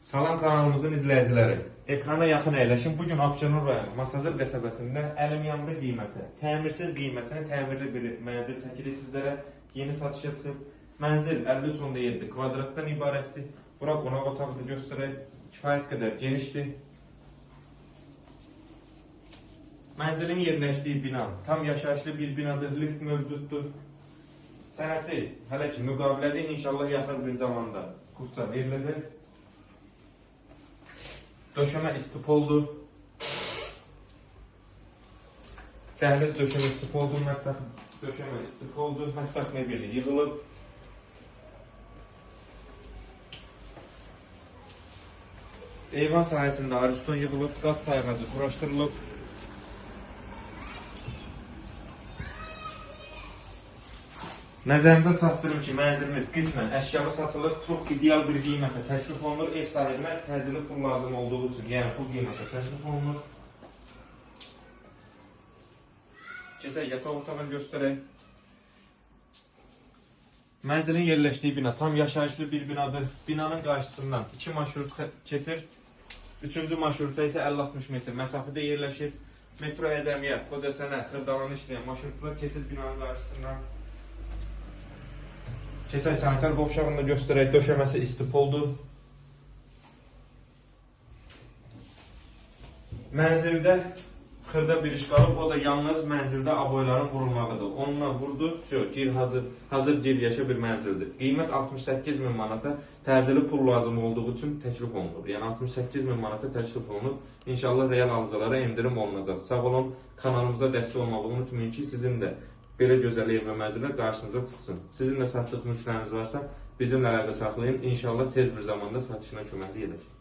Salam kanalımızın izləyiciləri. Ekrana yaxın əyləşin. Bugün Abşeron rayonu Masazır qəsəbəsində əlim yandı qiymətə, təmirsiz qiymətinə təmirli bir mənzil çəkirik sizlərə. Yeni satışa çıxıb. Mənzil 53.7 kvadratdan ibarətdir. Bura qonaq otağıdır göstərək. Kifayət qədər genişdir. Mənzilin yerləşdiyi bina tam yaşayışlı bir binadır, lift mövcuddur. Sənəti hələ ki müqavilədir, inşallah yaxın bir zamanda kursa veriləcək. Döşəmə istipoldur. Dəhliz döşəmə istipoldur, mətbəx döşəmə istipoldur, mətbəx mebeli yığılıb. Eyvan sahəsində ariston yığılıb, qaz sayğacı quraşdırılıb. Nəzərinizə çatdırım ki, mənzilimiz qismən əşyalı satılır, çox ideal bir qiymətə təklif olunur. Ev sahibinə təcili pul lazım olduğu üçün, yəni pul qiymətə təklif olunur. Keçək yataq otağını göstərək. Mənzilin yerləşdiyi bina tam yaşayışlı bir binadır. Binanın qarşısından 2 marşrut keçir. 3-cü marşrutda isə 50-60 metr məsafədə yerləşir. Metro Əzəmiyyət, Xocəsənət, Xırdalanı işləyən marşrutlar keçir binanın qarşısından. Keçək sanitar qovşağını da göstərək. Döşəməsi istipoldur. Mənzildə xırda bir iş qalıb, o da yalnız mənzildə aboyların vurulmağıdır. Onunla vurdu, gir hazır gir yaşa bir mənzildir. Qiymət 68.000 manata təcili pul lazım olduğu üçün təklif olunur. Yəni 68.000 manata təklif olunur. İnşallah real alıcılara endirim olunacaq. Sağ olun, kanalımıza dəstək olmağı unutmayın ki, sizin də belə gözəl ev və mənzillər qarşınıza çıxsın. Sizin də satdıq müştəriniz varsa, bizimlə əlaqə saxlayın. İnşallah tez bir zamanda satışına köməklik edəcək.